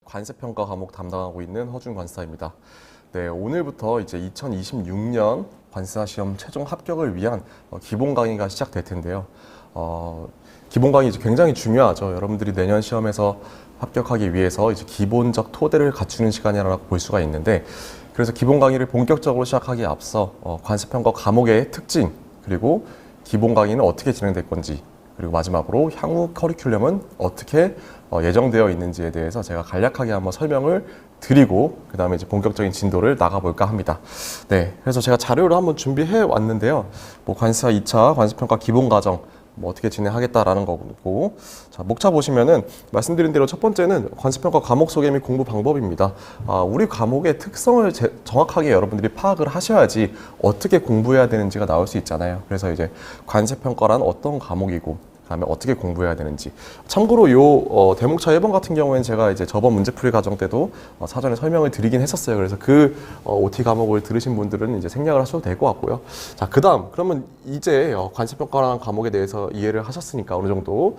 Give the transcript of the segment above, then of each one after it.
관세평가 과목 담당하고 있는 허준 관세사입니다. 네, 오늘부터 이제 2026년 관세사 시험 최종 합격을 위한 기본 강의가 시작될 텐데요. 기본 강의 이제 굉장히 중요하죠. 여러분들이 내년 시험에서 합격하기 위해서 이제 기본적 토대를 갖추는 시간이라고 볼 수가 있는데, 그래서 기본 강의를 본격적으로 시작하기에 앞서 관세평가 과목의 특징, 그리고 기본 강의는 어떻게 진행될 건지, 그리고 마지막으로 향후 커리큘럼은 어떻게 예정되어 있는지에 대해서 제가 간략하게 한번 설명을 드리고 그 다음에 이제 본격적인 진도를 나가볼까 합니다. 네, 그래서 제가 자료를 한번 준비해 왔는데요. 관세사 2차 관세평가 기본 과정 어떻게 진행하겠다라는 거고, 자, 목차 보시면은 말씀드린 대로 첫 번째는 관세평가 과목 소개 및 공부 방법입니다. 우리 과목의 특성을 정확하게 여러분들이 파악을 하셔야지 어떻게 공부해야 되는지가 나올 수 있잖아요. 그래서 이제 관세평가란 어떤 과목이고, 그다음에 어떻게 공부해야 되는지. 참고로 요 대목차 1번 같은 경우에는 제가 이제 저번 문제풀이 과정 때도 사전에 설명을 드리긴 했었어요. 그래서 그 OT 과목을 들으신 분들은 이제 생략을 하셔도 될 것 같고요. 자, 그다음 그러면 이제 관세평가라는 과목에 대해서 이해를 하셨으니까 어느 정도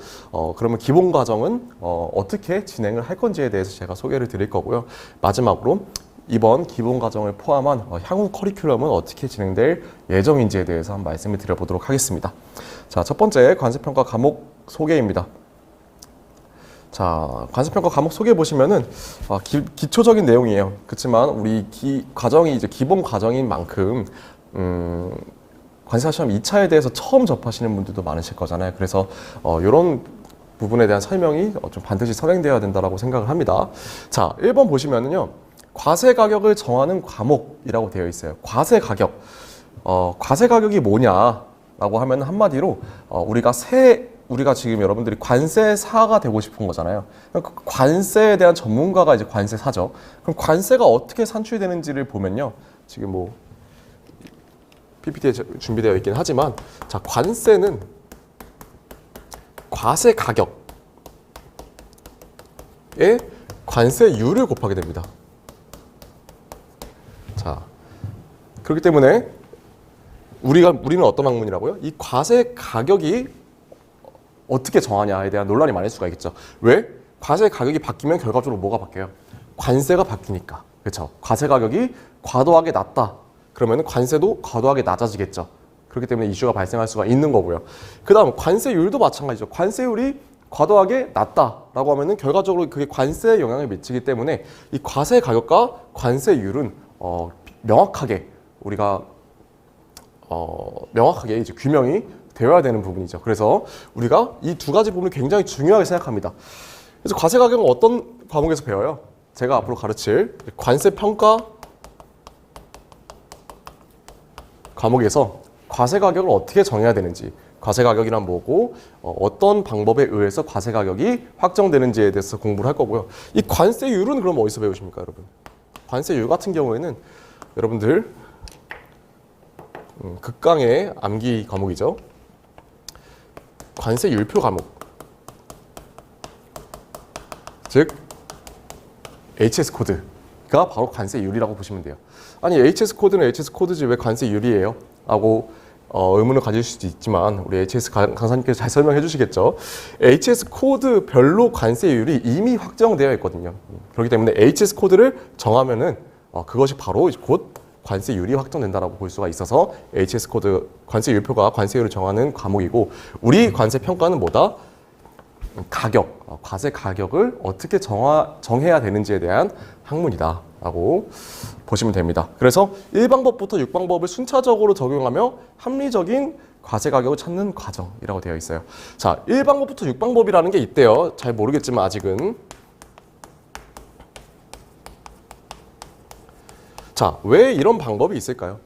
그러면 기본 과정은 어떻게 진행을 할 건지에 대해서 제가 소개를 드릴 거고요. 마지막으로 이번 기본 과정을 포함한 향후 커리큘럼은 어떻게 진행될 예정인지에 대해서 한번 말씀을 드려보도록 하겠습니다. 자, 첫 번째 관세평가 과목 소개입니다. 자, 관세평가 과목 소개 보시면은 기초적인 내용이에요. 그렇지만 우리 과정이 이제 기본 과정인 만큼 관세사 시험 2차에 대해서 처음 접하시는 분들도 많으실 거잖아요. 그래서 이런 부분에 대한 설명이 좀 반드시 선행되어야 된다고 생각을 합니다. 자, 1번 보시면은요. 과세 가격을 정하는 과목이라고 되어 있어요. 과세 가격. 과세 가격이 뭐냐라고 하면 한마디로 우리가 지금 여러분들이 관세사가 되고 싶은 거잖아요. 관세에 대한 전문가가 이제 관세사죠. 그럼 관세가 어떻게 산출되는지를 보면요. 지금 PPT에 준비되어 있긴 하지만, 자, 관세는 과세 가격에 관세율을 곱하게 됩니다. 자, 그렇기 때문에 우리는 어떤 학문이라고요? 이 과세 가격이 어떻게 정하냐에 대한 논란이 많을 수가 있겠죠. 왜? 과세 가격이 바뀌면 결과적으로 뭐가 바뀌어요? 관세가 바뀌니까. 그렇죠? 과세 가격이 과도하게 낮다. 그러면 관세도 과도하게 낮아지겠죠. 그렇기 때문에 이슈가 발생할 수가 있는 거고요. 그 다음 관세율도 마찬가지죠. 관세율이 과도하게 낮다라고 하면은 결과적으로 그게 관세에 영향을 미치기 때문에 이 과세 가격과 관세율은 명확하게 우리가 명확하게 이제 규명이 되어야 되는 부분이죠. 그래서 우리가 이 두 가지 부분을 굉장히 중요하게 생각합니다. 그래서 과세 가격은 어떤 과목에서 배워요? 제가 앞으로 가르칠 관세 평가 과목에서 과세 가격을 어떻게 정해야 되는지, 과세 가격이란 뭐고 어떤 방법에 의해서 과세 가격이 확정되는지에 대해서 공부를 할 거고요. 이 관세율은 그럼 어디서 배우십니까, 여러분? 관세율 같은 경우에는 여러분들 극강의 암기 과목이죠. 관세율표 과목, 즉 HS 코드가 바로 관세율이라고 보시면 돼요. 아니, HS 코드는 HS 코드지 왜 관세율이에요? 라고 의문을 가질 수도 있지만 우리 HS 강사님께서 잘 설명해 주시겠죠. HS 코드별로 관세율이 이미 확정되어 있거든요. 그렇기 때문에 HS 코드를 정하면은 그것이 바로 곧 관세율이 확정된다라고 볼 수가 있어서 HS 코드 관세율표가 관세율을 정하는 과목이고, 우리 관세평가는 뭐다? 가격, 과세 가격을 어떻게 정해야 되는지에 대한 학문이다라고 보시면 됩니다. 그래서 1방법부터 6방법을 순차적으로 적용하며 합리적인 과세 가격을 찾는 과정이라고 되어 있어요. 자, 1방법부터 6방법이라는 게 있대요. 잘 모르겠지만 아직은. 자, 왜 이런 방법이 있을까요?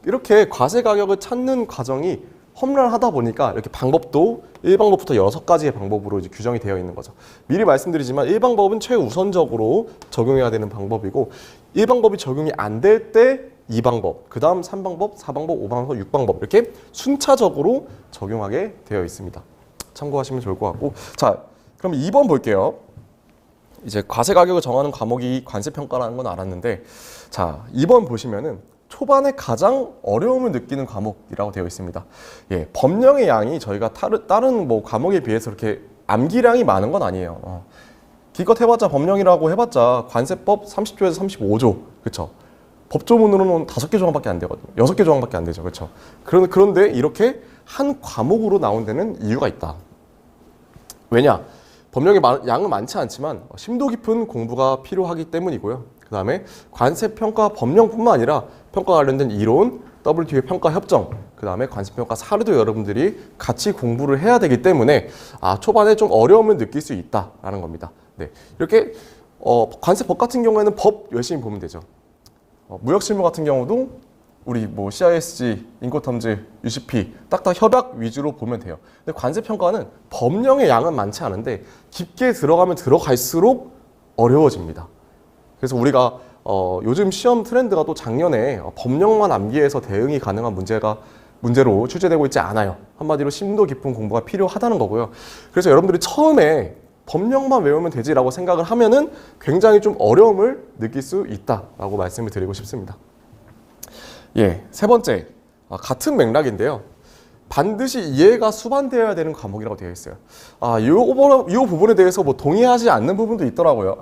이렇게 과세 가격을 찾는 과정이 험난하다 보니까 이렇게 방법도 1방법부터 6가지의 방법으로 이제 규정이 되어 있는 거죠. 미리 말씀드리지만 1방법은 최우선적으로 적용해야 되는 방법이고, 1방법이 적용이 안 될 때 2방법, 그 다음 3방법, 4방법, 5방법, 6방법 이렇게 순차적으로 적용하게 되어 있습니다. 참고하시면 좋을 것 같고, 자, 그럼 2번 볼게요. 이제 과세 가격을 정하는 과목이 관세평가라는 건 알았는데, 자, 2번 보시면은 초반에 가장 어려움을 느끼는 과목이라고 되어 있습니다. 예, 법령의 양이 저희가 다른 과목에 비해서 이렇게 암기량이 많은 건 아니에요. 기껏 해봤자 법령이라고 해봤자 관세법 30조에서 35조, 그렇죠? 법조문으로는 5개 조항밖에 안 되거든요. 6개 조항밖에 안 되죠, 그렇죠? 그런데 이렇게 한 과목으로 나온 데는 이유가 있다. 왜냐? 법령의 양은 많지 않지만 심도 깊은 공부가 필요하기 때문이고요. 그 다음에 관세평가 법령뿐만 아니라 평가 관련된 이론, WTO 평가 협정, 그 다음에 관세평가 사례도 여러분들이 같이 공부를 해야 되기 때문에 초반에 좀 어려움을 느낄 수 있다라는 겁니다. 네, 이렇게 관세법 같은 경우에는 법 열심히 보면 되죠. 무역실무 같은 경우도 우리 뭐 CISG, 인코텀즈, UCP 딱딱 협약 위주로 보면 돼요. 근데 관세평가는 법령의 양은 많지 않은데 깊게 들어가면 들어갈수록 어려워집니다. 그래서 우리가 요즘 시험 트렌드가 또 작년에 법령만 암기해서 대응이 가능한 문제로 출제되고 있지 않아요. 한마디로 심도 깊은 공부가 필요하다는 거고요. 그래서 여러분들이 처음에 법령만 외우면 되지라고 생각을 하면은 굉장히 좀 어려움을 느낄 수 있다라고 말씀을 드리고 싶습니다. 예, 세 번째, 같은 맥락인데요. 반드시 이해가 수반되어야 되는 과목이라고 되어 있어요. 이 부분에 대해서 뭐 동의하지 않는 부분도 있더라고요.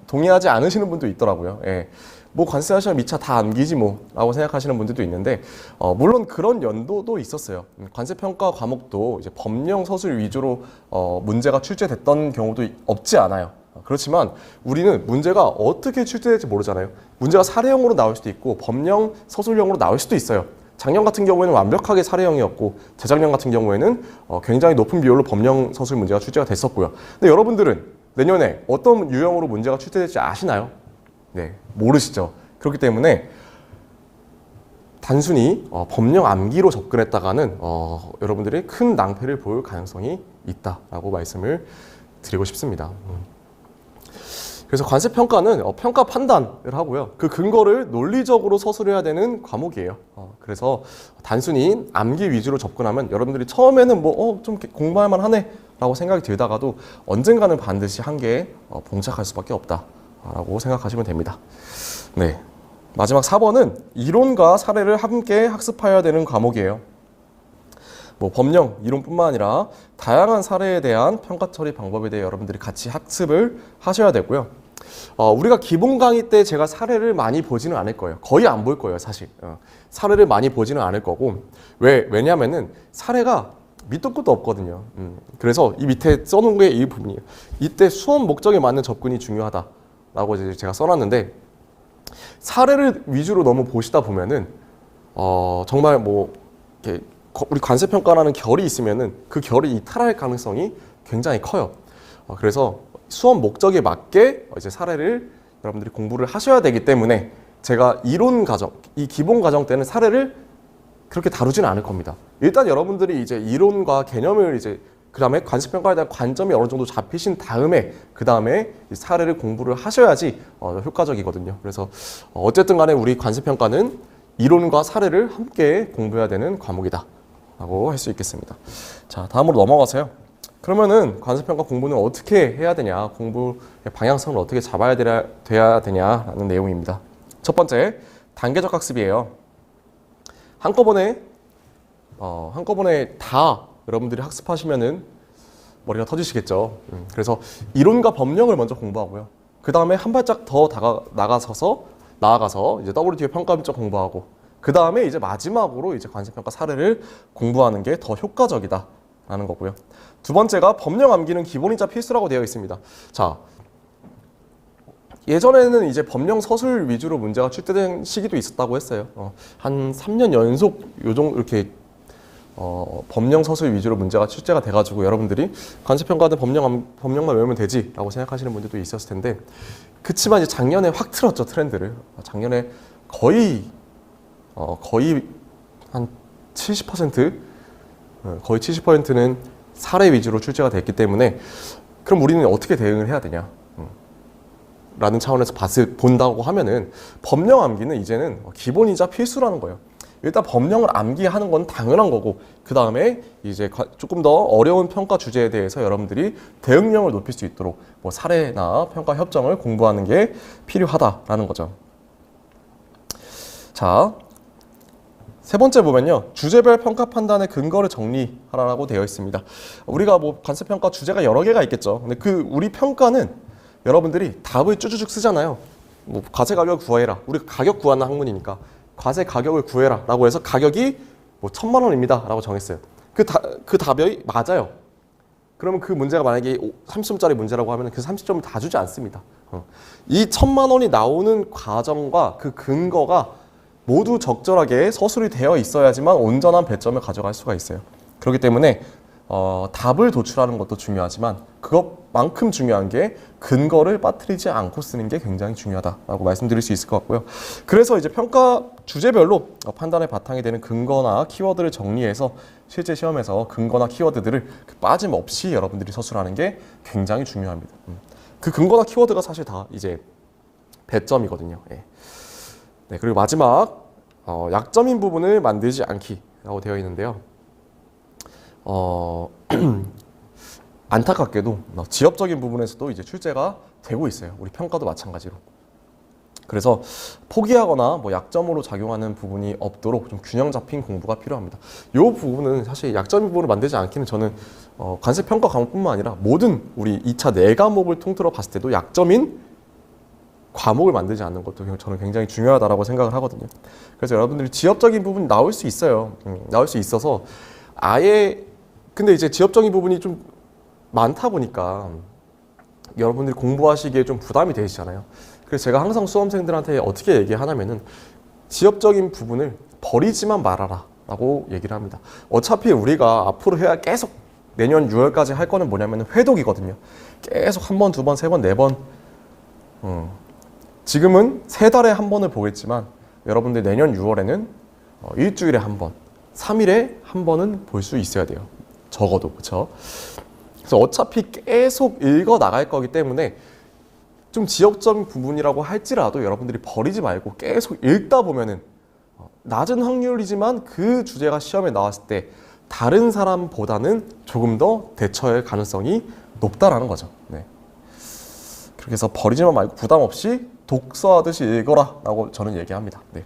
동의하지 않으시는 분도 있더라고요. 예. 뭐 관세하시면 미처 다 암기지 뭐라고 생각하시는 분들도 있는데 물론 그런 연도도 있었어요. 관세평가 과목도 이제 법령 서술 위주로 문제가 출제됐던 경우도 없지 않아요. 그렇지만 우리는 문제가 어떻게 출제될지 모르잖아요. 문제가 사례형으로 나올 수도 있고 법령 서술형으로 나올 수도 있어요. 작년 같은 경우에는 완벽하게 사례형이었고 재작년 같은 경우에는 굉장히 높은 비율로 법령 서술 문제가 출제가 됐었고요. 근데 여러분들은 내년에 어떤 유형으로 문제가 출제될지 아시나요? 네, 모르시죠. 그렇기 때문에 단순히 법령 암기로 접근했다가는 여러분들이 큰 낭패를 볼 가능성이 있다라고 말씀을 드리고 싶습니다. 그래서 관세평가는 평가 판단을 하고요. 그 근거를 논리적으로 서술해야 되는 과목이에요. 그래서 단순히 암기 위주로 접근하면 여러분들이 처음에는 좀 공부할 만하네 라고 생각이 들다가도 언젠가는 반드시 한계에 봉착할 수밖에 없다라고 생각하시면 됩니다. 네, 마지막 4번은 이론과 사례를 함께 학습해야 되는 과목이에요. 뭐 법령, 이론뿐만 아니라 다양한 사례에 대한 평가 처리 방법에 대해 여러분들이 같이 학습을 하셔야 되고요. 우리가 기본 강의 때 제가 사례를 많이 보지는 않을 거예요. 거의 안 볼 거예요, 사실. 사례를 많이 보지는 않을 거고. 왜냐면은 사례가 밑도 끝도 없거든요. 그래서 이 밑에 써놓은 게 이 부분이에요. 이때 수업 목적에 맞는 접근이 중요하다라고 이제 제가 써놨는데 사례를 위주로 너무 보시다 보면은 정말 뭐 이렇게 우리 관세평가라는 결이 있으면은 그 결이 이탈할 가능성이 굉장히 커요. 그래서 수업 목적에 맞게 이제 사례를 여러분들이 공부를 하셔야 되기 때문에 제가 이론 과정, 이 기본 과정 때는 사례를 그렇게 다루지는 않을 겁니다. 일단 여러분들이 이제 이론과 개념을 이제 그 다음에 관세평가에 대한 관점이 어느 정도 잡히신 다음에 그 다음에 사례를 공부를 하셔야지 효과적이거든요. 그래서 어쨌든 간에 우리 관세평가는 이론과 사례를 함께 공부해야 되는 과목이다 라고 할 수 있겠습니다. 자, 다음으로 넘어가세요. 그러면은 관세평가 공부는 어떻게 해야 되냐, 공부의 방향성을 어떻게 잡아야 돼야 되냐라는 내용입니다. 첫 번째, 단계적 학습이에요. 한꺼번에 다 여러분들이 학습하시면은 머리가 터지시겠죠. 그래서 이론과 법령을 먼저 공부하고요. 그 다음에 한 발짝 더 나아가서 이제 WTO 평가문적 공부하고 그 다음에 이제 마지막으로 이제 관세평가 사례를 공부하는 게 더 효과적이다라는 거고요. 두 번째가 법령 암기는 기본이자 필수라고 되어 있습니다. 자, 예전에는 이제 법령 서술 위주로 문제가 출제된 시기도 있었다고 했어요. 한 3년 연속 요정 이렇게 법령 서술 위주로 문제가 출제가 돼가지고 여러분들이 관세평가는 법령만 외우면 되지라고 생각하시는 분들도 있었을 텐데, 그치만 이제 작년에 확 틀었죠, 트렌드를. 작년에 거의 한 70%, 거의 70%는 사례 위주로 출제가 됐기 때문에 그럼 우리는 어떻게 대응을 해야 되냐? 라는 차원에서 본다고 하면은 법령 암기는 이제는 기본이자 필수라는 거예요. 일단 법령을 암기하는 건 당연한 거고, 그 다음에 이제 조금 더 어려운 평가 주제에 대해서 여러분들이 대응력을 높일 수 있도록 뭐 사례나 평가 협정을 공부하는 게 필요하다라는 거죠. 자, 세 번째 보면요, 주제별 평가 판단의 근거를 정리하라고 되어 있습니다. 우리가 뭐 관세평가 주제가 여러 개가 있겠죠. 근데 우리 평가는 여러분들이 답을 쭈쭈쭉 쓰잖아요. 뭐 과세 가격 구해라. 우리 가격 구하는 학문이니까 과세 가격을 구해라 라고 해서 가격이 뭐 1,000만 원입니다 라고 정했어요. 그 답이 맞아요. 그러면 그 문제가 만약에 30점짜리 문제라고 하면 그 30점을 다 주지 않습니다. 이 1,000만 원이 나오는 과정과 그 근거가 모두 적절하게 서술이 되어 있어야지만 온전한 배점을 가져갈 수가 있어요. 그렇기 때문에 답을 도출하는 것도 중요하지만 그것만큼 중요한 게 근거를 빠뜨리지 않고 쓰는 게 굉장히 중요하다라고 말씀드릴 수 있을 것 같고요. 그래서 이제 평가 주제별로 판단의 바탕이 되는 근거나 키워드를 정리해서 실제 시험에서 근거나 키워드들을 빠짐없이 여러분들이 서술하는 게 굉장히 중요합니다. 그 근거나 키워드가 사실 다 이제 배점이거든요. 예. 네, 그리고 마지막 약점인 부분을 만들지 않기라고 되어 있는데요. 안타깝게도 지엽적인 부분에서도 이제 출제가 되고 있어요. 우리 평가도 마찬가지로. 그래서 포기하거나 뭐 약점으로 작용하는 부분이 없도록 좀 균형 잡힌 공부가 필요합니다. 이 부분은 사실 약점인 부분을 만들지 않기는 저는 관세 평가 과목뿐만 아니라 모든 우리 2차 4과목을 통틀어 봤을 때도 약점인 과목을 만들지 않는 것도 저는 굉장히 중요하다고 생각을 하거든요. 그래서 여러분들이 지엽적인 부분이 나올 수 있어요. 나올 수 있어서 아예 근데 이제 지엽적인 부분이 좀 많다 보니까 여러분들이 공부하시기에 좀 부담이 되시잖아요. 그래서 제가 항상 수험생들한테 어떻게 얘기하냐면은 지엽적인 부분을 버리지만 말아라 라고 얘기를 합니다. 어차피 우리가 앞으로 해야 계속 내년 6월까지 할 거는 뭐냐면 회독이거든요. 계속 한 번, 두 번, 세 번, 네 번. 지금은 3달에 한 번을 보겠지만 여러분들 내년 6월에는 일주일에 한 번, 3일에 한 번은 볼 수 있어야 돼요. 적어도. 그렇죠? 그래서 어차피 계속 읽어 나갈 거기 때문에 좀 지역적 부분이라고 할지라도 여러분들이 버리지 말고 계속 읽다 보면은 낮은 확률이지만 그 주제가 시험에 나왔을 때 다른 사람보다는 조금 더 대처할 가능성이 높다라는 거죠. 네. 그렇게 해서 버리지만 말고 부담 없이 독서하듯이 읽어라 라고 저는 얘기합니다. 네.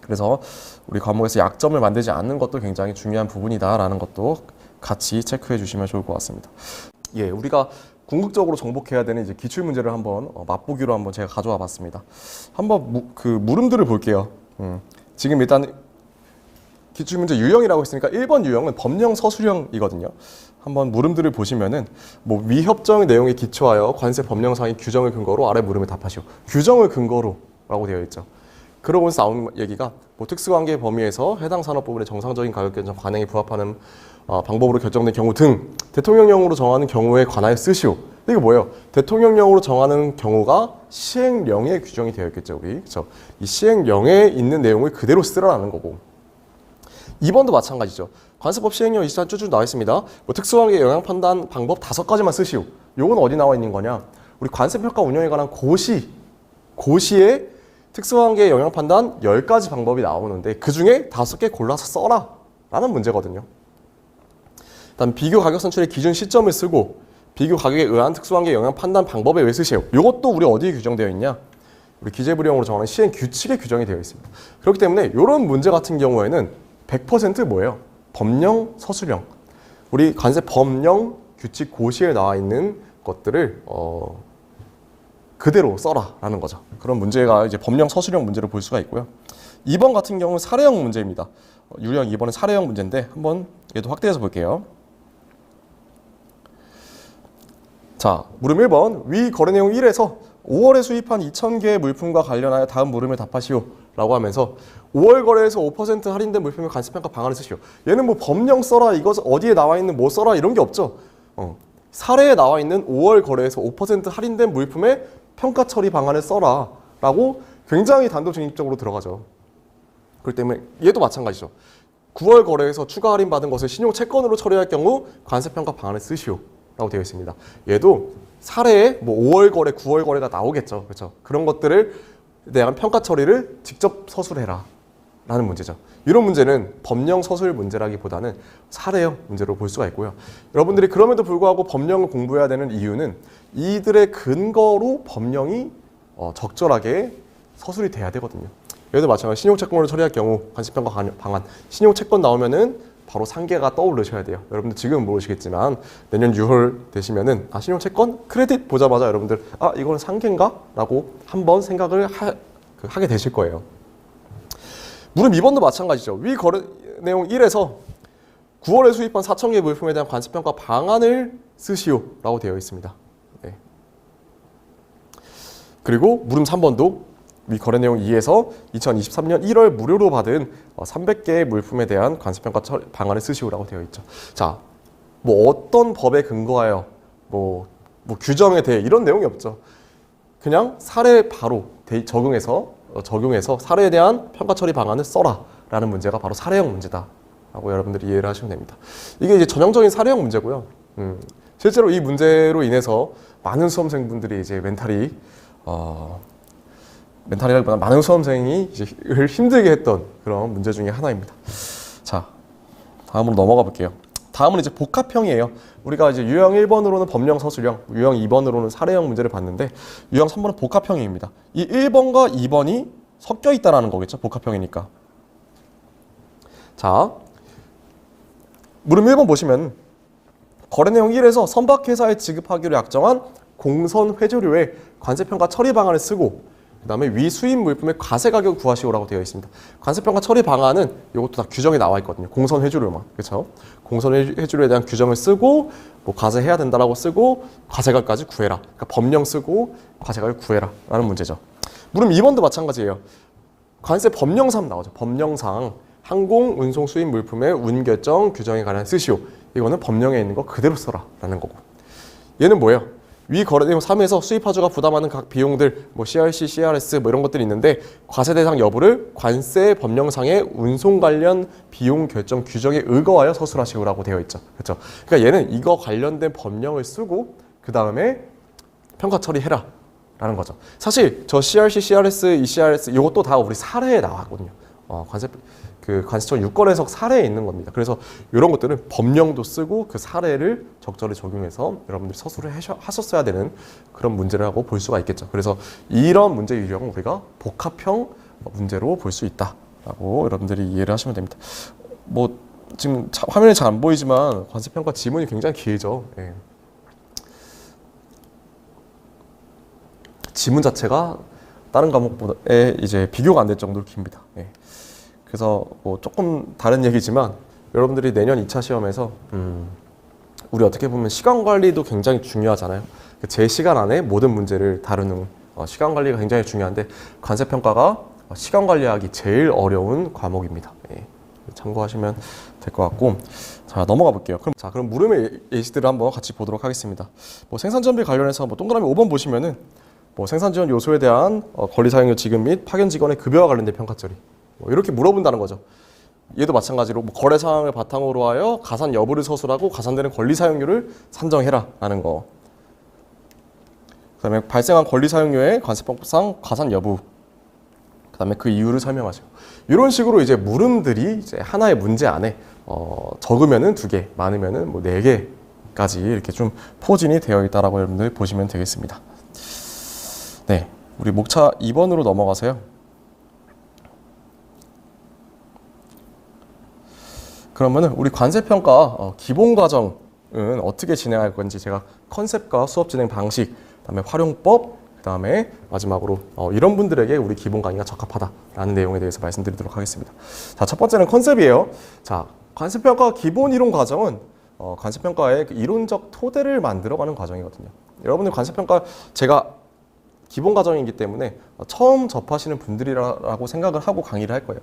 그래서 우리 과목에서 약점을 만들지 않는 것도 굉장히 중요한 부분이다라는 것도 같이 체크해 주시면 좋을 것 같습니다. 예, 우리가 궁극적으로 정복해야 되는 이제 기출 문제를 한번 맛보기로 한번 제가 가져와 봤습니다. 한번 그 물음들을 볼게요. 지금 일단 기출 문제 유형이라고 했으니까 1번 유형은 법령 서술형이거든요. 한번 물음들을 보시면은 뭐 위협정 내용에 기초하여 관세 법령상의 규정을 근거로 아래 물음에 답하시오. 규정을 근거로라고 되어 있죠. 그러고 나온 얘기가 뭐 특수관계 범위에서 해당 산업 부분의 정상적인 가격 결정 관행에 부합하는 방법으로 결정된 경우 등 대통령령으로 정하는 경우에 관하여 쓰시오. 이게 뭐예요? 대통령령으로 정하는 경우가 시행령에 규정이 되어 있겠죠, 우리. 그렇죠? 이 시행령에 있는 내용을 그대로 쓰라는 거고. 2번도 마찬가지죠. 관세법 시행령 24조 쭉 나와 있습니다. 뭐 특수관계 영향 판단 방법 5가지만 쓰시오. 요건 어디 나와 있는 거냐? 우리 관세평가 운영에 관한 고시에 특수관계 영향 판단 10가지 방법이 나오는데 그 중에 5개 골라서 써라 라는 문제거든요. 일단 비교 가격 선출의 기준 시점을 쓰고 비교 가격에 의한 특수관계 영향 판단 방법에 왜 쓰세요? 이것도 우리 어디에 규정되어 있냐? 우리 기재부령으로 정하는 시행 규칙에 규정이 되어 있습니다. 그렇기 때문에 이런 문제 같은 경우에는 100% 뭐예요? 법령 서술형. 우리 관세 법령 규칙 고시에 나와 있는 것들을 그대로 써라라는 거죠. 그런 문제가 이제 법령 서술형 문제로 볼 수가 있고요. 2번 같은 경우는 사례형 문제입니다. 유형 2번은 사례형 문제인데 한번 얘도 확대해서 볼게요. 자, 물음 1번. 위 거래 내용 1에서 5월에 수입한 2,000개의 물품과 관련하여 다음 물음을 답하시오 라고 하면서 5월 거래에서 5% 할인된 물품의 관세평가 방안을 쓰시오. 얘는 뭐 법령 써라, 이것 어디에 나와 있는 뭐 써라 이런 게 없죠. 사례에 나와 있는 5월 거래에서 5% 할인된 물품의 평가 처리 방안을 써라 라고 굉장히 단도직입적으로 들어가죠. 그렇기 때문에 얘도 마찬가지죠. 9월 거래에서 추가 할인 받은 것을 신용 채권으로 처리할 경우 관세평가 방안을 쓰시오 라고 되어 있습니다. 얘도 사례에 뭐 5월 거래, 9월 거래가 나오겠죠. 그렇죠? 그런 것들을 대한 평가 처리를 직접 서술해라 라는 문제죠. 이런 문제는 법령 서술 문제라기보다는 사례형 문제로 볼 수가 있고요. 여러분들이 그럼에도 불구하고 법령을 공부해야 되는 이유는 이들의 근거로 법령이 적절하게 서술이 돼야 되거든요. 얘도 마찬가지로 신용채권으로 처리할 경우 관세평가 방안, 신용채권 나오면은 바로 상계가 떠오르셔야 돼요. 여러분들 지금 모르시겠지만 내년 6월 되시면은 신용채권 크레딧 보자마자 여러분들 이건 상계인가? 라고 한번 생각을 하게 되실 거예요. 물음 2번도 마찬가지죠. 위 거래 내용 1에서 9월에 수입한 4,000개 물품에 대한 관세평가 방안을 쓰시오 라고 되어 있습니다. 네. 그리고 물음 3번도 위 거래 내용 2에서 2023년 1월 무료로 받은 300개의 물품에 대한 관세평가 방안을 쓰시오라고 되어 있죠. 자, 뭐 어떤 법에 근거하여 뭐 규정에 대해 이런 내용이 없죠. 그냥 사례 바로 적용해서 사례에 대한 평가 처리 방안을 써라라는 문제가 바로 사례형 문제다라고 여러분들이 이해를 하시면 됩니다. 이게 이제 전형적인 사례형 문제고요. 실제로 이 문제로 인해서 많은 수험생분들이 이제 멘탈이라기보다 많은 수험생이 이제 힘들게 했던 그런 문제 중에 하나입니다. 자, 다음으로 넘어가 볼게요. 다음은 이제 복합형이에요. 우리가 이제 유형 1번으로는 법령 서술형, 유형 2번으로는 사례형 문제를 봤는데 유형 3번은 복합형입니다. 이 1번과 2번이 섞여 있다라는 거겠죠. 복합형이니까. 자, 물음 1번 보시면 거래 내용 1에서 선박회사에 지급하기로 약정한 공선 회조료의 관세평가 처리 방안을 쓰고 그 다음에 위 수입 물품의 과세 가격을 구하시오라고 되어 있습니다. 관세평가 처리 방안은 이것도 다 규정이 나와 있거든요. 공선 회주료만. 그렇죠? 공선 회주료에 대한 규정을 쓰고 뭐 과세해야 된다라고 쓰고 과세가까지 구해라. 그러니까 법령 쓰고 과세가를 구해라 라는 문제죠. 물음 2번도 마찬가지예요. 관세 법령상 나오죠. 법령상 항공, 운송, 수입 물품의 운결정 규정에 관한 쓰시오. 이거는 법령에 있는 거 그대로 써라 라는 거고. 얘는 뭐예요? 위 거래 내용 3에서 수입하주가 부담하는 각 비용들, 뭐 CRC, CRS 뭐 이런 것들이 있는데 과세 대상 여부를 관세 법령상의 운송 관련 비용 결정 규정에 의거하여 서술하시오라고 되어 있죠. 그렇죠? 그러니까 얘는 이거 관련된 법령을 쓰고 그 다음에 평가 처리해라 라는 거죠. 사실 저 CRC, CRS, ECRS 이것도 다 우리 사례에 나왔거든요. 관세청 유권 해석 사례에 있는 겁니다. 그래서 이런 것들은 법령도 쓰고 그 사례를 적절히 적용해서 여러분들이 서술을 하셨어야 되는 그런 문제라고 볼 수가 있겠죠. 그래서 이런 문제 유형은 우리가 복합형 문제로 볼 수 있다라고 여러분들이 이해를 하시면 됩니다. 뭐 지금 화면에 잘 안 보이지만 관세평가 지문이 굉장히 길죠. 예. 지문 자체가 다른 과목보다 이제 비교가 안 될 정도로 깁니다. 예. 그래서 뭐 조금 다른 얘기지만 여러분들이 내년 2차 시험에서 우리 어떻게 보면 시간 관리도 굉장히 중요하잖아요. 제 시간 안에 모든 문제를 다루는 시간 관리가 굉장히 중요한데 관세평가가 시간 관리하기 제일 어려운 과목입니다. 예. 참고하시면 될 것 같고, 자 넘어가 볼게요. 그럼 물음의 예시들을 한번 같이 보도록 하겠습니다. 뭐 생산지원비 관련해서 뭐 동그라미 5번 보시면은 뭐 생산지원 요소에 대한 권리 사용료 지급 및 파견 직원의 급여와 관련된 평가 처리. 이렇게 물어본다는 거죠. 얘도 마찬가지로 뭐 거래 상황을 바탕으로 하여 가산 여부를 서술하고 가산되는 권리 사용료를 산정해라 라는 거. 그다음에 발생한 권리 사용료의 관세법상 가산 여부. 그다음에 그 이유를 설명하죠. 이런 식으로 이제 물음들이 이제 하나의 문제 안에 적으면은 2개, 많으면은 뭐 4개까지 이렇게 좀 포진이 되어 있다라고 여러분들 보시면 되겠습니다. 네, 우리 목차 2번으로 넘어가세요. 그러면은 우리 관세평가 기본 과정은 어떻게 진행할 건지 제가 컨셉과 수업 진행 방식, 그다음에 활용법, 그다음에 마지막으로 이런 분들에게 우리 기본 강의가 적합하다라는 내용에 대해서 말씀드리도록 하겠습니다. 자, 첫 번째는 컨셉이에요. 자, 관세평가 기본 이론 과정은 관세평가의 그 이론적 토대를 만들어가는 과정이거든요. 여러분들 관세평가 제가 기본 과정이기 때문에 처음 접하시는 분들이라고 생각을 하고 강의를 할 거예요.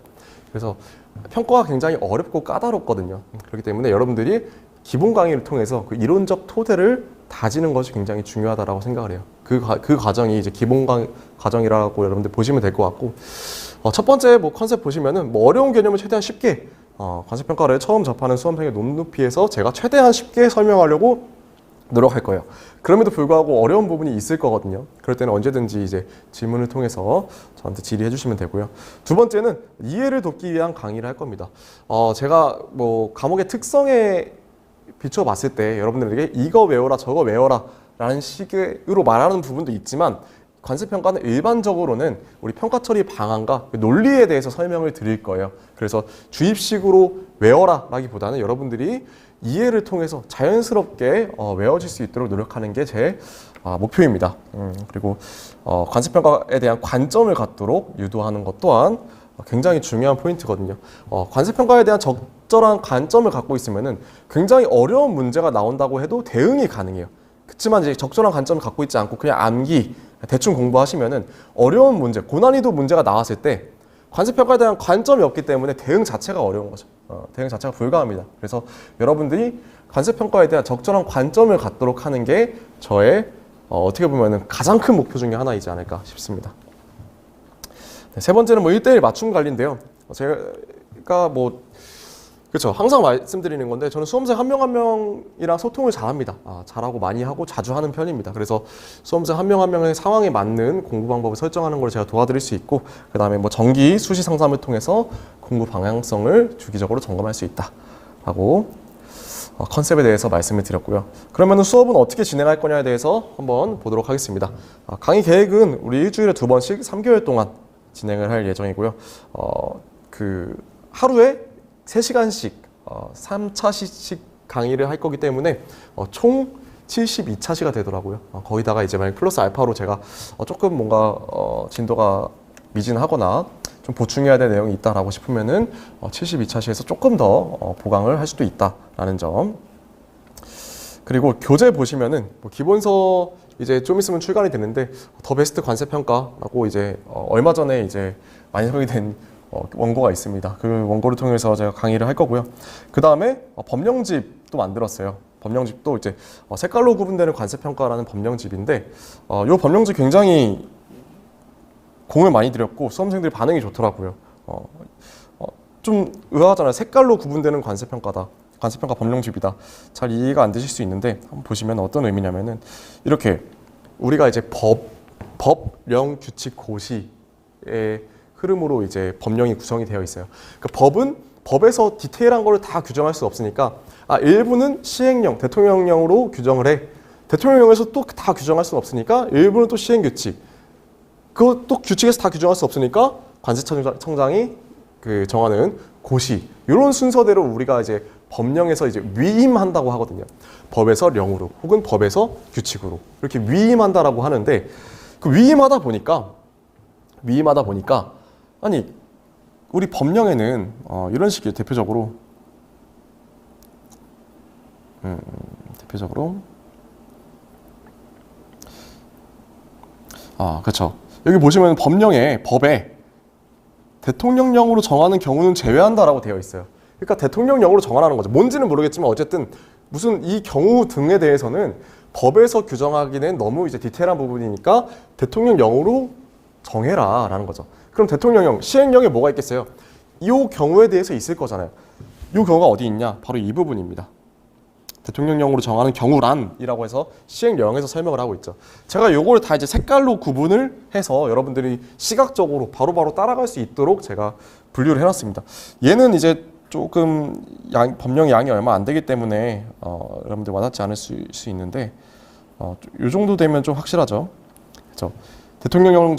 그래서 평가가 굉장히 어렵고 까다롭거든요. 그렇기 때문에 여러분들이 기본 강의를 통해서 그 이론적 토대를 다지는 것이 굉장히 중요하다고 생각을 해요. 그 과정이 이제 기본 과정이라고 여러분들 보시면 될 것 같고, 첫 번째 뭐 컨셉 보시면은 뭐 어려운 개념을 최대한 쉽게 관세평가를 처음 접하는 수험생의 눈높이에서 제가 최대한 쉽게 설명하려고 노력할 거예요. 그럼에도 불구하고 어려운 부분이 있을 거거든요. 그럴 때는 언제든지 이제 질문을 통해서 저한테 질의해 주시면 되고요. 두 번째는 이해를 돕기 위한 강의를 할 겁니다. 제가 뭐 과목의 특성에 비춰 봤을 때 여러분들에게 이거 외워라 저거 외워라 라는 식으로 말하는 부분도 있지만 관세평가는 일반적으로는 우리 평가 처리 방안과 논리에 대해서 설명을 드릴 거예요. 그래서 주입식으로 외워라 라기보다는 여러분들이 이해를 통해서 자연스럽게 외워질 수 있도록 노력하는 게 제 목표입니다. 그리고 관세평가에 대한 관점을 갖도록 유도하는 것 또한 굉장히 중요한 포인트거든요. 관세평가에 대한 적절한 관점을 갖고 있으면은 굉장히 어려운 문제가 나온다고 해도 대응이 가능해요. 그렇지만 이제 적절한 관점을 갖고 있지 않고 그냥 암기, 대충 공부하시면은 어려운 문제, 고난이도 문제가 나왔을 때 관세평가에 대한 관점이 없기 때문에 대응 자체가 어려운 거죠. 대응 자체가 불가합니다. 그래서 여러분들이 관세평가에 대한 적절한 관점을 갖도록 하는 게 저의 어떻게 보면은 가장 큰 목표 중에 하나이지 않을까 싶습니다. 네, 세 번째는 1대1 맞춤 관리인데요. 제가 그렇죠. 항상 말씀드리는 건데 저는 수험생 한 명 한 명이랑 소통을 잘합니다. 잘하고 많이 하고 자주 하는 편입니다. 그래서 수험생 한 명 한 명의 상황에 맞는 공부 방법을 설정하는 걸 제가 도와드릴 수 있고 그 다음에 정기 수시 상담을 통해서 공부 방향성을 주기적으로 점검할 수 있다라고 컨셉에 대해서 말씀을 드렸고요. 그러면 수업은 어떻게 진행할 거냐에 대해서 한번 보도록 하겠습니다. 강의 계획은 우리 일주일에 2번씩 3개월 동안 진행을 할 예정이고요. 하루에 3시간씩 3차시씩 강의를 할 거기 때문에 총 72차시가 되더라고요. 거기다가 이제 만약 플러스 알파로 제가 조금 뭔가 진도가 미진하거나 좀 보충해야 될 내용이 있다라고 싶으면은 72차시에서 조금 더 보강을 할 수도 있다라는 점. 그리고 교재 보시면은 기본서 이제 좀 있으면 출간이 되는데 더 베스트 관세평가라고 이제 얼마 전에 이제 완성이 된 원고가 있습니다. 그 원고를 통해서 제가 강의를 할 거고요. 그 다음에 법령집도 만들었어요. 법령집도 이제 색깔로 구분되는 관세평가라는 법령집인데 이 법령집 굉장히 공을 많이 들였고 수험생들이 반응이 좋더라고요. 좀 의아하잖아요. 색깔로 구분되는 관세평가다. 관세평가 법령집이다. 잘 이해가 안 되실 수 있는데 한번 보시면 어떤 의미냐면은 이렇게 우리가 이제 법령 규칙 고시의 흐름으로 이제 법령이 구성이 되어 있어요. 그러니까 법은 법에서 디테일한 거를 다 규정할 수 없으니까 일부는 시행령, 대통령령으로 규정을 해. 대통령령에서 또 다 규정할 수 없으니까 일부는 또 시행규칙. 그거 또 규칙에서 다 규정할 수 없으니까 관세청장이 정하는 고시. 이런 순서대로 우리가 이제 법령에서 이제 위임한다고 하거든요. 법에서 령으로 혹은 법에서 규칙으로 이렇게 위임한다라고 하는데 그 위임하다 보니까 아니 우리 법령에는 이런 식이에요. 대표적으로 그렇죠. 여기 보시면 법에 대통령령으로 정하는 경우는 제외한다라고 되어 있어요. 그러니까 대통령령으로 정하라는 거죠. 뭔지는 모르겠지만 어쨌든 무슨 이 경우 등에 대해서는 법에서 규정하기는 너무 이제 디테일한 부분이니까 대통령령으로 정해라라는 거죠. 그럼 대통령령, 시행령에 뭐가 있겠어요? 이 경우에 대해서 있을 거잖아요. 이 경우가 어디 있냐? 바로 이 부분입니다. 대통령령으로 정하는 경우란이라고 해서 시행령에서 설명을 하고 있죠. 제가 요거를 다 이제 색깔로 구분을 해서 여러분들이 시각적으로 바로바로 따라갈 수 있도록 제가 분류를 해놨습니다. 얘는 이제 조금 법령 양이 얼마 안 되기 때문에 여러분들 와닿지 않을 수 있는데 요 정도 되면 좀 확실하죠. 그렇죠? 대통령령으로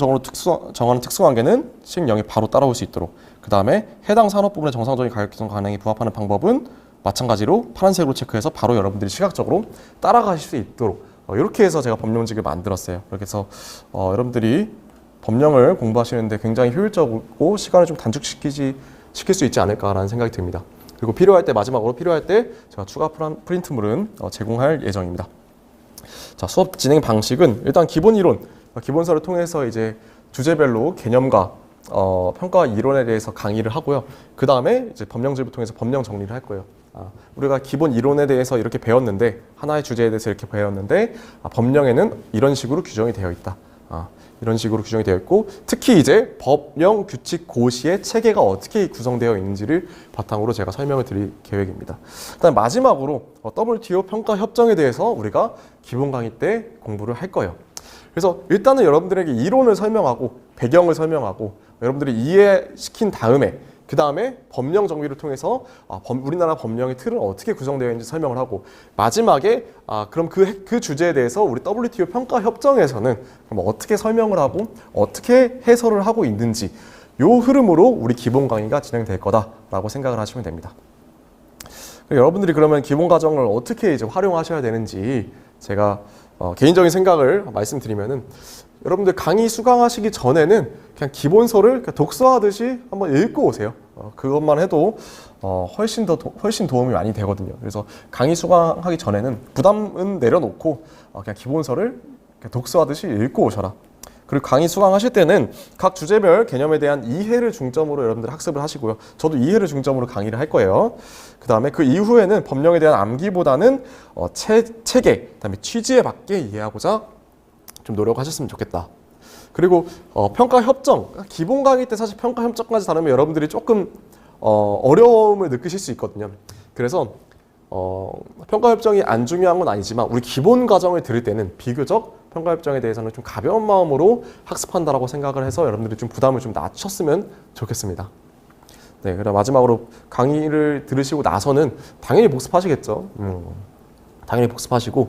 정하는 특수관계는 시행령에 바로 따라올 수 있도록 그 다음에 해당 산업 부분의 정상적인 가격 개선 가능에 부합하는 방법은 마찬가지로 파란색으로 체크해서 바로 여러분들이 시각적으로 따라가실 수 있도록 이렇게 해서 제가 법령집을 만들었어요. 그렇게 해서 여러분들이 법령을 공부하시는데 굉장히 효율적이고 시간을 좀 단축시킬 수 있지 않을까라는 생각이 듭니다. 그리고 마지막으로 필요할 때 제가 추가 프린트물은 제공할 예정입니다. 자, 수업 진행 방식은 일단 기본 이론, 기본서를 통해서 이제 주제별로 개념과 평가 이론에 대해서 강의를 하고요. 그 다음에 이제 법령집을 통해서 법령 정리를 할 거예요. 우리가 기본 이론에 대해서 이렇게 배웠는데 하나의 주제에 대해서 이렇게 배웠는데 법령에는 이런 식으로 규정이 되어 있다. 이런 식으로 규정이 되어 있고 특히 이제 법령 규칙 고시의 체계가 어떻게 구성되어 있는지를 바탕으로 제가 설명을 드릴 계획입니다. 그다음 마지막으로 WTO 평가 협정에 대해서 우리가 기본 강의 때 공부를 할 거예요. 그래서 일단은 여러분들에게 이론을 설명하고 배경을 설명하고 여러분들이 이해시킨 다음에 그 다음에 법령 정비를 통해서 우리나라 법령의 틀은 어떻게 구성되어 있는지 설명을 하고, 마지막에 그럼 그 주제에 대해서 우리 WTO 평가 협정에서는 그럼 어떻게 설명을 하고 어떻게 해설을 하고 있는지, 요 흐름으로 우리 기본 강의가 진행될 거다라고 생각을 하시면 됩니다. 여러분들이 그러면 기본 과정을 어떻게 이제 활용하셔야 되는지 제가 개인적인 생각을 말씀드리면은, 여러분들 강의 수강하시기 전에는 그냥 기본서를 독서하듯이 한번 읽고 오세요. 그것만 해도 훨씬 도움이 많이 되거든요. 그래서 강의 수강하기 전에는 부담은 내려놓고 그냥 기본서를 독서하듯이 읽고 오셔라. 그리고 강의 수강하실 때는 각 주제별 개념에 대한 이해를 중점으로 여러분들 학습을 하시고요. 저도 이해를 중점으로 강의를 할 거예요. 그 다음에 그 이후에는 법령에 대한 암기보다는 체계, 그 다음에 취지에 맞게 이해하고자 좀 노력하셨으면 좋겠다. 그리고 평가 협정, 기본 강의 때 사실 평가 협정까지 다루면 여러분들이 조금 어려움을 느끼실 수 있거든요. 그래서 평가 협정이 안 중요한 건 아니지만 우리 기본 과정을 들을 때는 비교적 평가 협정에 대해서는 좀 가벼운 마음으로 학습한다라고 생각을 해서 여러분들이 좀 부담을 좀 낮췄으면 좋겠습니다. 네, 그럼 마지막으로 강의를 들으시고 나서는 당연히 복습하시겠죠. 당연히 복습하시고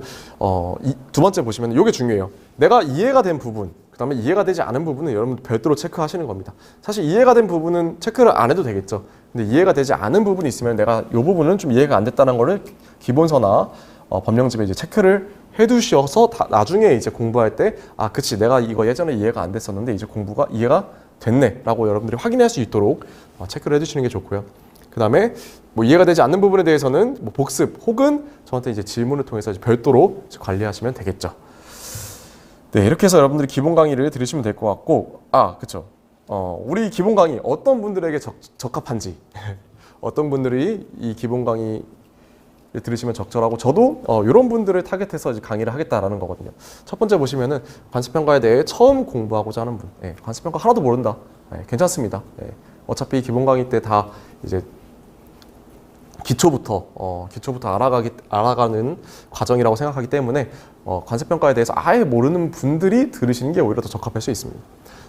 두 번째 보시면 이게 중요해요. 내가 이해가 된 부분, 그 다음에 이해가 되지 않은 부분은 여러분 별도로 체크하시는 겁니다. 사실 이해가 된 부분은 체크를 안 해도 되겠죠. 근데 이해가 되지 않은 부분이 있으면 내가 이 부분은 좀 이해가 안 됐다는 거를 기본서나 법령집에 이제 체크를 해두셔서 나중에 이제 공부할 때 그치, 내가 이거 예전에 이해가 안 됐었는데 이제 공부가 이해가 됐네 라고 여러분들이 확인할 수 있도록 체크를 해두시는 게 좋고요. 그 다음에 뭐 이해가 되지 않는 부분에 대해서는 뭐 복습 혹은 저한테 이제 질문을 통해서 이제 별도로 관리하시면 되겠죠. 네, 이렇게 해서 여러분들이 기본 강의를 들으시면 될 것 같고, 그쵸. 우리 기본 강의 어떤 분들에게 적합한지, 어떤 분들이 이 기본 강의 들으시면 적절하고, 저도 이런 분들을 타겟해서 이제 강의를 하겠다라는 거거든요. 첫 번째 보시면은 관습평가에 대해 처음 공부하고자 하는 분, 관습평가 하나도 모른다, 괜찮습니다. 어차피 기본 강의 때 다 이제 기초부터 알아가는 과정이라고 생각하기 때문에 관습평가에 대해서 아예 모르는 분들이 들으시는 게 오히려 더 적합할 수 있습니다.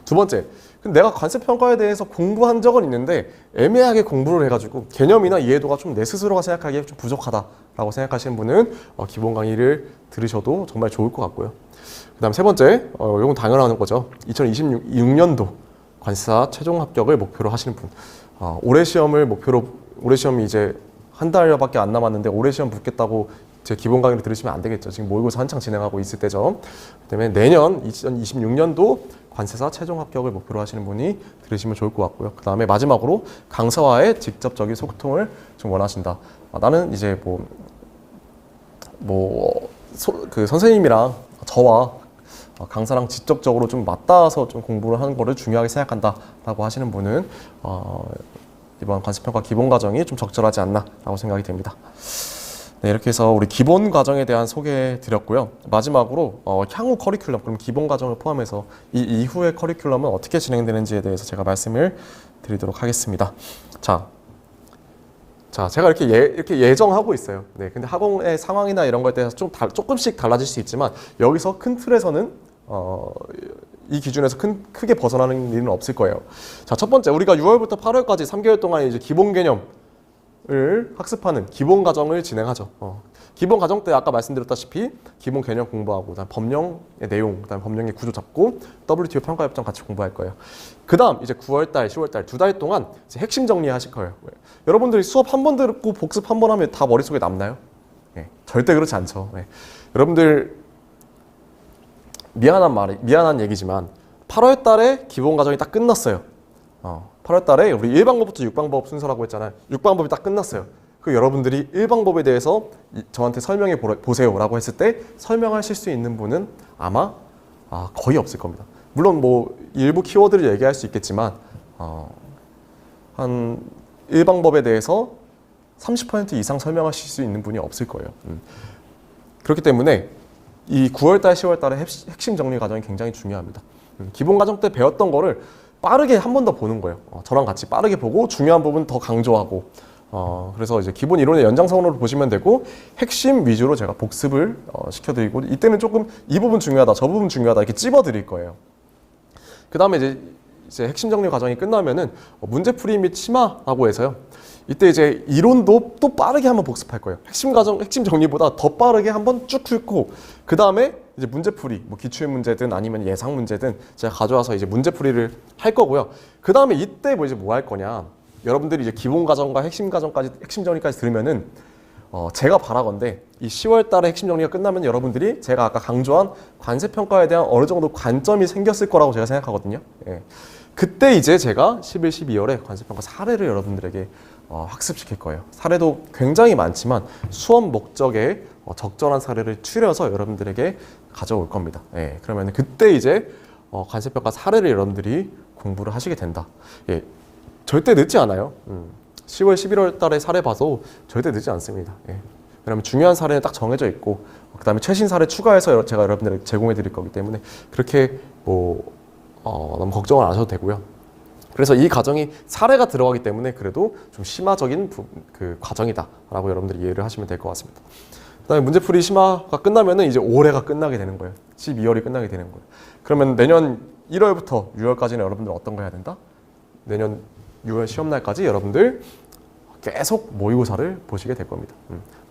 두 번째, 내가 관습평가에 대해서 공부한 적은 있는데 애매하게 공부를 해가지고 개념이나 이해도가 좀 내 스스로가 생각하기에 좀 부족하다라고 생각하시는 분은 기본 강의를 들으셔도 정말 좋을 것 같고요. 그 다음 세 번째, 이건 당연한 거죠. 2026년도 관사 최종 합격을 목표로 하시는 분. 올해 시험이 이제 한 달밖에 안 남았는데 올해 시험 붙겠다고 제 기본 강의를 들으시면 안 되겠죠. 지금 모의고사 한창 진행하고 있을 때죠. 그다음에 내년 2026년도 관세사 최종 합격을 목표로 하시는 분이 들으시면 좋을 것 같고요. 그 다음에 마지막으로 강사와의 직접적인 소통을 좀 원하신다. 나는 이제 그 선생님이랑 저와 강사랑 직접적으로 좀 맞닿아서 좀 공부를 하는 거를 중요하게 생각한다라고 하시는 분은 이번 관습평가 기본 과정이 좀 적절하지 않나라고 생각이 됩니다. 네, 이렇게 해서 우리 기본 과정에 대한 소개 드렸고요. 마지막으로 향후 커리큘럼, 그럼 기본 과정을 포함해서 이 이후의 커리큘럼은 어떻게 진행되는지에 대해서 제가 말씀을 드리도록 하겠습니다. 자, 제가 이렇게 예정하고 있어요. 네, 근데 학원의 상황이나 이런 거에 대해서 조금씩 달라질 수 있지만 여기서 큰 틀에서는 이 기준에서 크게 벗어나는 일은 없을 거예요. 자, 첫 번째, 우리가 6월부터 8월까지 3개월 동안 이제 기본 개념을 학습하는 기본 과정을 진행하죠. 기본 과정 때 아까 말씀드렸다시피 기본 개념 공부하고, 그다음 법령의 내용, 그다음 법령의 구조 잡고 WTO 평가 협정 같이 공부할 거예요. 그다음 이제 9월달, 10월달 2달 동안 이제 핵심 정리하실 거예요. 여러분들이 수업 한 번 듣고 복습 한 번 하면 다 머릿속에 남나요? 네, 절대 그렇지 않죠. 네. 여러분들 미안한 얘기지만 8월 달에 기본 과정이 딱 끝났어요. 8월 달에 우리 1방법부터 6방법 순서라고 했잖아요. 6방법이 딱 끝났어요. 그 여러분들이 1방법에 대해서 저한테 설명해 보세요라고 했을 때 설명하실 수 있는 분은 아마 거의 없을 겁니다. 물론 뭐 일부 키워드를 얘기할 수 있겠지만 한 1방법에 대해서 30% 이상 설명하실 수 있는 분이 없을 거예요. 그렇기 때문에 이 9월달, 10월달의 핵심 정리 과정이 굉장히 중요합니다. 기본 과정 때 배웠던 거를 빠르게 한 번 더 보는 거예요. 저랑 같이 빠르게 보고 중요한 부분 더 강조하고, 그래서 이제 기본 이론의 연장선으로 보시면 되고 핵심 위주로 제가 복습을 시켜드리고, 이때는 조금 이 부분 중요하다, 저 부분 중요하다 이렇게 찝어드릴 거예요. 그 다음에 이제 이제 핵심 정리 과정이 끝나면은 문제풀이 및 심화라고 해서요. 이때 이제 이론도 또 빠르게 한번 복습할 거예요. 핵심 정리보다 더 빠르게 한번 쭉 훑고 그 다음에 이제 문제풀이, 뭐 기출 문제든 아니면 예상 문제든 제가 가져와서 이제 문제풀이를 할 거고요. 그 다음에 이때 뭐 이제 뭐 할 거냐? 여러분들이 이제 기본 과정과 핵심 정리까지 들으면은 제가 바라건대 이 10월 달에 핵심 정리가 끝나면 여러분들이 제가 아까 강조한 관세 평가에 대한 어느 정도 관점이 생겼을 거라고 제가 생각하거든요. 예. 그때 이제 제가 11, 12월에 관세 평가 사례를 여러분들에게 학습시킬 거예요. 사례도 굉장히 많지만 수업 목적에 적절한 사례를 추려서 여러분들에게 가져올 겁니다. 예. 그러면 그때 이제 관세 평가 사례를 여러분들이 공부를 하시게 된다. 예. 절대 늦지 않아요. 10월, 11월 달에 사례 봐도 절대 늦지 않습니다. 예. 왜냐하면 중요한 사례는 딱 정해져 있고 그 다음에 최신 사례 추가해서 제가 여러분들에게 제공해 드릴 거기 때문에 그렇게 너무 걱정을 안 하셔도 되고요. 그래서 이 과정이 사례가 들어가기 때문에 그래도 좀 심화적인 그 과정이다라고 여러분들이 이해를 하시면 될 것 같습니다. 그 다음에 문제풀이 심화가 끝나면은 이제 올해가 끝나게 되는 거예요. 12월이 끝나게 되는 거예요. 그러면 내년 1월부터 6월까지는 여러분들 어떤 거 해야 된다? 내년 6월 시험날까지 여러분들 계속 모의고사를 보시게 될 겁니다.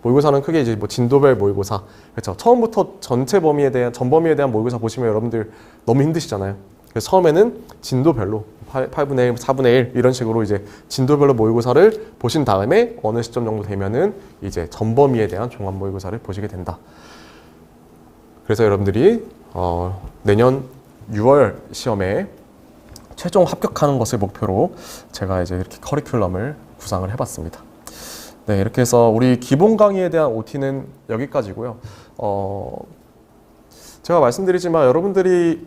모의고사는 크게 이제 뭐 진도별 모의고사, 그렇죠. 처음부터 전 범위에 대한 모의고사 보시면 여러분들 너무 힘드시잖아요. 그래서 처음에는 진도별로 8분의 1, 4분의 1 이런 식으로 이제 진도별로 모의고사를 보신 다음에 어느 시점 정도 되면은 이제 전 범위에 대한 종합 모의고사를 보시게 된다. 그래서 여러분들이 내년 6월 시험에 최종 합격하는 것을 목표로 제가 이제 이렇게 커리큘럼을 구상을 해봤습니다. 네, 이렇게 해서 우리 기본 강의에 대한 OT는 여기까지고요. 제가 말씀드리지만 여러분들이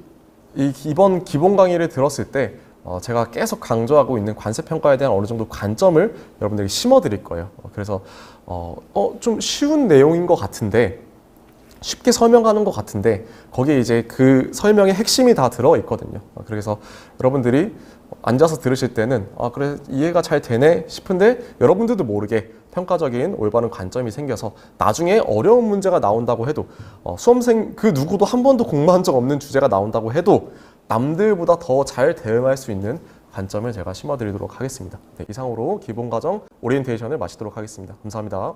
이번 기본 강의를 들었을 때 제가 계속 강조하고 있는 관세 평가에 대한 어느 정도 관점을 여러분들에게 심어드릴 거예요. 그래서 좀 쉬운 내용인 것 같은데 쉽게 설명하는 것 같은데 거기에 이제 그 설명의 핵심이 다 들어 있거든요. 그래서 여러분들이 앉아서 들으실 때는 그래 이해가 잘 되네 싶은데 여러분들도 모르게 평가적인 올바른 관점이 생겨서 나중에 어려운 문제가 나온다고 해도 수험생 그 누구도 한 번도 공부한 적 없는 주제가 나온다고 해도 남들보다 더 잘 대응할 수 있는 관점을 제가 심어드리도록 하겠습니다. 네, 이상으로 기본과정 오리엔테이션을 마치도록 하겠습니다. 감사합니다.